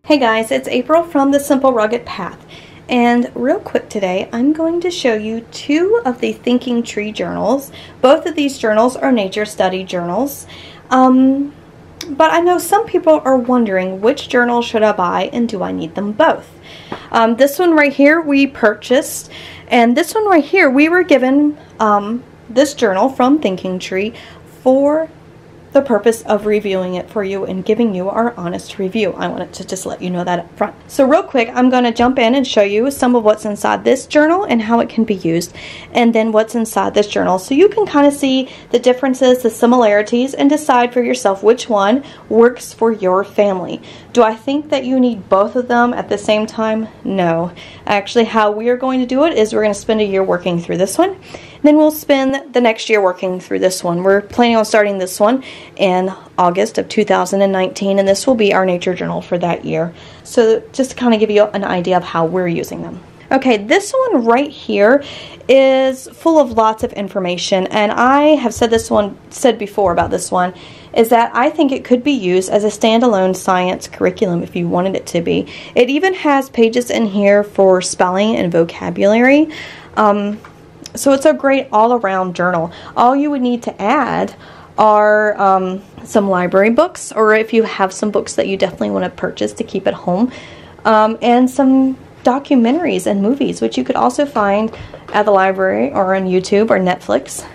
Hey guys, it's April from The Simple Rugged Path, and real quick today I'm going to show you two of the Thinking Tree journals. Both of these journals are nature study journals, but I know some people are wondering which journal should I buy and do I need them both. This one right here we purchased, and this one right here we were given this journal from Thinking Tree for the purpose of reviewing it for you and giving you our honest review. I wanted to just let you know that up front. So real quick, I'm going to jump in and show you some of what's inside this journal and how it can be used, and then what's inside this journal, so you can kind of see the differences, the similarities, and decide for yourself which one works for your family. Do I think that you need both of them at the same time? No. Actually, how we are going to do it is we're going to spend a year working through this one. Then we'll spend the next year working through this one. We're planning on starting this one in August of 2019, and this will be our nature journal for that year. So just to kind of give you an idea of how we're using them. Okay, this one right here is full of lots of information, and I have said before about this one, is that I think it could be used as a standalone science curriculum if you wanted it to be. It even has pages in here for spelling and vocabulary. So it's a great all-around journal. All you would need to add are some library books, or if you have some books that you definitely want to purchase to keep at home, and some documentaries and movies, which you could also find at the library or on YouTube or Netflix.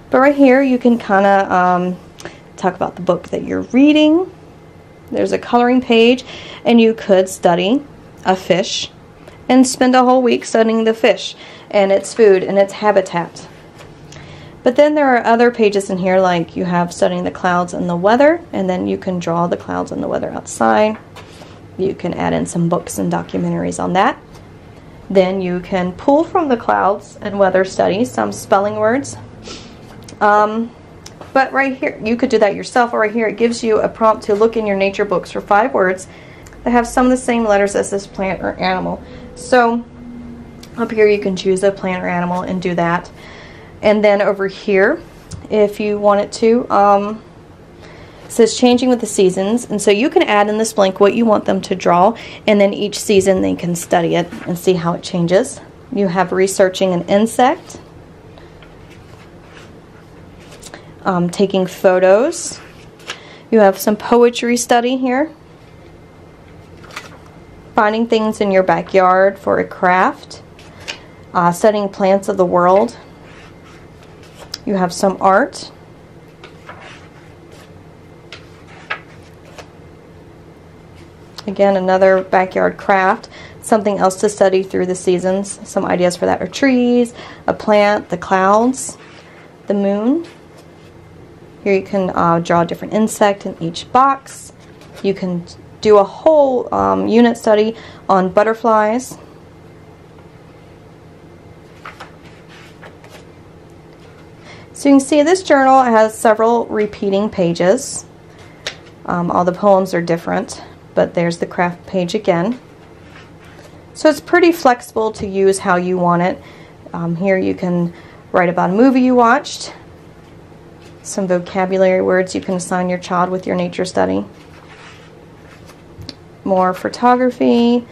But right here you can kind of talk about the book that you're reading. There's a coloring page, and you could study a fish and spend a whole week studying the fish and its food and its habitat. But then there are other pages in here, like you have studying the clouds and the weather, and then you can draw the clouds and the weather outside. You can add in some books and documentaries on that. Then you can pull from the clouds and weather studies some spelling words. But right here, you could do that yourself, or right here it gives you a prompt to look in your nature books for 5 words that have some of the same letters as this plant or animal. So up here you can choose a plant or animal and do that. And then over here, if you wanted to, it says changing with the seasons, and so you can add in this blank what you want them to draw, and then each season they can study it and see how it changes. You have researching an insect, taking photos. You have some poetry study here, finding things in your backyard for a craft, studying plants of the world. You have some art. Again, another backyard craft, something else to study through the seasons. Some ideas for that are trees, a plant, the clouds, the moon. Here you can draw a different insect in each box. You can do a whole unit study on butterflies. So you can see this journal has several repeating pages. All the poems are different, but there's the craft page again. So it's pretty flexible to use how you want it. Here you can write about a movie you watched, some vocabulary words you can assign your child with your nature study, more photography,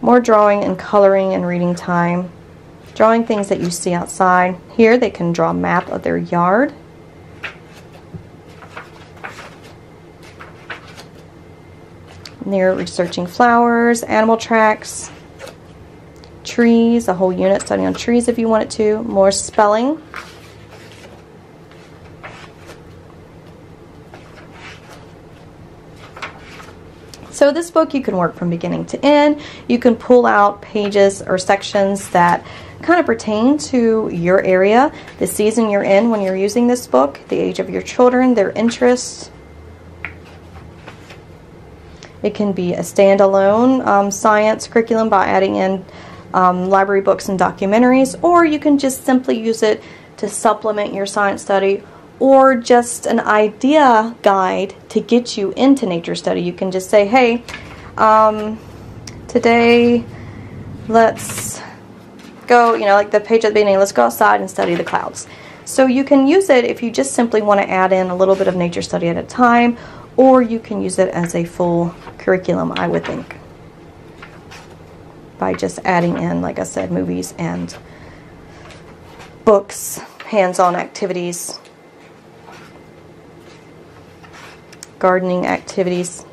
more drawing and coloring and reading time, drawing things that you see outside. Here they can draw a map of their yard. And they're researching flowers, animal tracks, trees, a whole unit studying on trees if you wanted to, more spelling. So this book you can work from beginning to end. You can pull out pages or sections that kind of pertain to your area, the season you're in when you're using this book, the age of your children, their interests. It can be a standalone science curriculum by adding in library books and documentaries, or you can just simply use it to supplement your science study, or just an idea guide to get you into nature study. You can just say, hey, today let's go, like the page at the beginning, let's go outside and study the clouds. So you can use it if you just simply want to add in a little bit of nature study at a time, or you can use it as a full curriculum, I would think, by just adding in, like I said, movies and books, hands-on activities, gardening activities.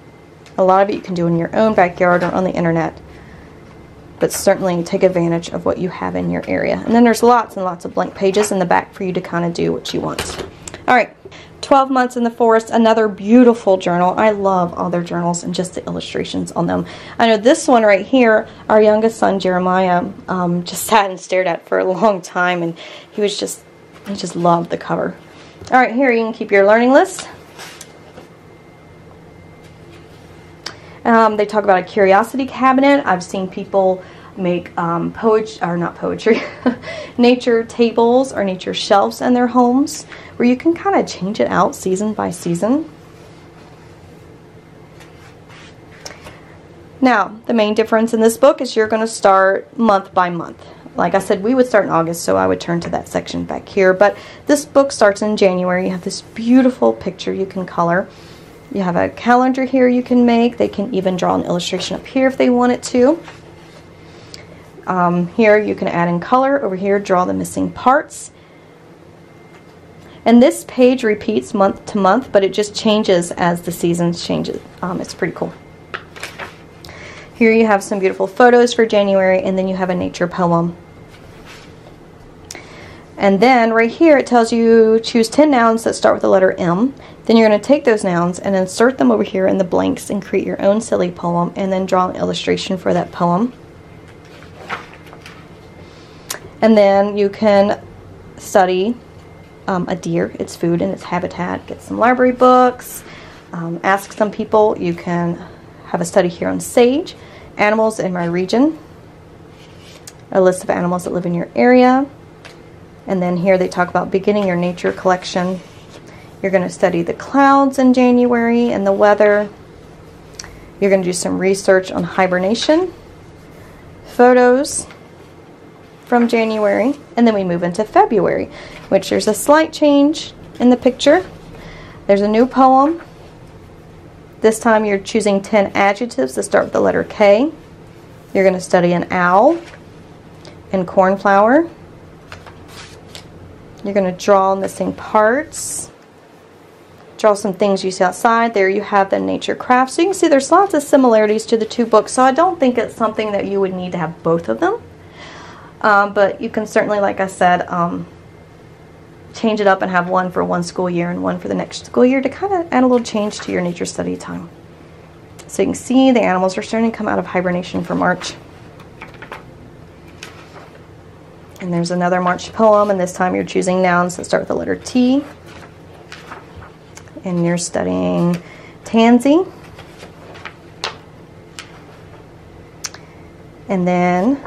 A lot of it you can do in your own backyard or on the internet, but certainly take advantage of what you have in your area. And then there's lots and lots of blank pages in the back for you to kind of do what you want. All right, 12 Months in the Forest, another beautiful journal. I love all their journals and just the illustrations on them. I know this one right here, our youngest son Jeremiah just sat and stared at for a long time, and he just loved the cover. All right, here you can keep your learning list. They talk about a curiosity cabinet. I've seen people make nature tables or nature shelves in their homes where you can kind of change it out season by season. Now, the main difference in this book is you're going to start month by month. Like I said, we would start in August, so I would turn to that section back here. But this book starts in January. You have this beautiful picture you can color. You have a calendar here you can make. They can even draw an illustration up here if they wanted to. Here you can add in color. Over here, draw the missing parts. And this page repeats month to month, but it just changes as the seasons change. It's pretty cool. Here you have some beautiful photos for January, and then you have a nature poem. And then right here it tells you choose 10 nouns that start with the letter M. Then you're going to take those nouns and insert them over here in the blanks and create your own silly poem, and then draw an illustration for that poem. And then you can study a deer, its food and its habitat, get some library books, ask some people. You can have a study here on sage, animals in my region, a list of animals that live in your area. And then here they talk about beginning your nature collection. You're going to study the clouds in January and the weather. You're going to do some research on hibernation, photos from January, and then we move into February, which there's a slight change in the picture. There's a new poem. This time you're choosing 10 adjectives that start with the letter K. You're going to study an owl and cornflower. You're going to draw missing parts. Draw some things you see outside. There you have the nature craft. So you can see there's lots of similarities to the two books. So I don't think it's something that you would need to have both of them. But you can certainly, like I said, change it up and have one for one school year and one for the next school year to kind of add a little change to your nature study time. So you can see the animals are starting to come out of hibernation for March. And there's another March poem, and this time you're choosing nouns that start with the letter T. And you're studying tansy. And then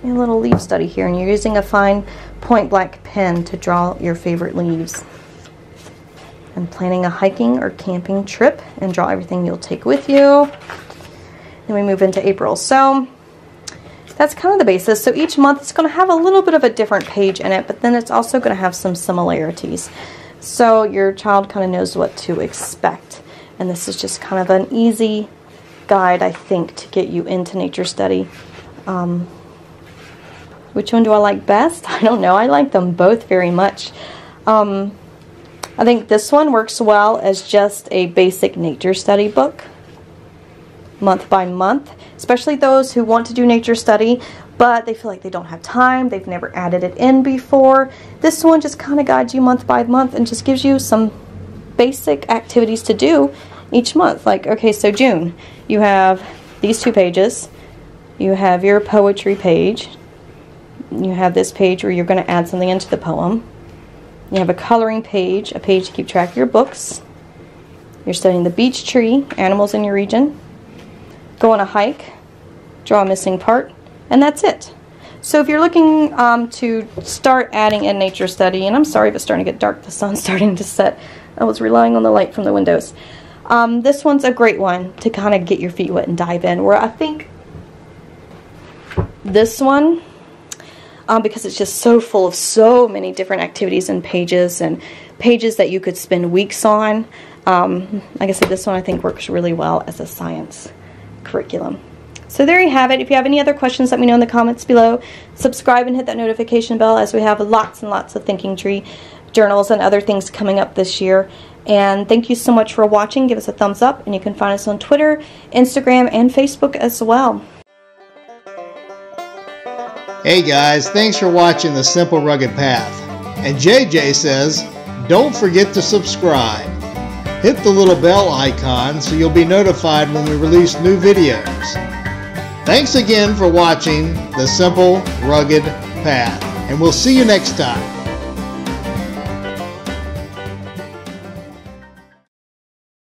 a little leaf study here, and you're using a fine point black pen to draw your favorite leaves. And planning a hiking or camping trip and draw everything you'll take with you. Then we move into April. So that's kind of the basis. So each month it's going to have a little bit of a different page in it, but then it's also going to have some similarities. So your child kind of knows what to expect. And this is just kind of an easy guide, I think, to get you into nature study. Which one do I like best? I don't know. I like them both very much. I think this one works well as just a basic nature study book, month by month, especially those who want to do nature study, but they feel like they don't have time, they've never added it in before. This one just kind of guides you month by month and just gives you some basic activities to do each month. Like, okay, so June, you have these 2 pages. You have your poetry page. You have this page where you're going to add something into the poem. You have a coloring page, a page to keep track of your books. You're studying the beech tree, animals in your region. Go on a hike, draw a missing part, and that's it. So if you're looking to start adding in nature study, and I'm sorry if it's starting to get dark, the sun's starting to set. I was relying on the light from the windows. This one's a great one to kind of get your feet wet and dive in, where I think this one, because it's just so full of so many different activities and pages that you could spend weeks on. Like I said, this one I think works really well as a science curriculum. So there you have it. If you have any other questions, let me know in the comments below. Subscribe and hit that notification bell, as we have lots and lots of Thinking Tree journals and other things coming up this year. And thank you so much for watching. Give us a thumbs up, and you can find us on Twitter, Instagram, and Facebook as well. Hey guys, thanks for watching The Simple Rugged Path. And JJ says, don't forget to subscribe. Hit the little bell icon so you'll be notified when we release new videos. Thanks again for watching The Simple Rugged Path, and we'll see you next time.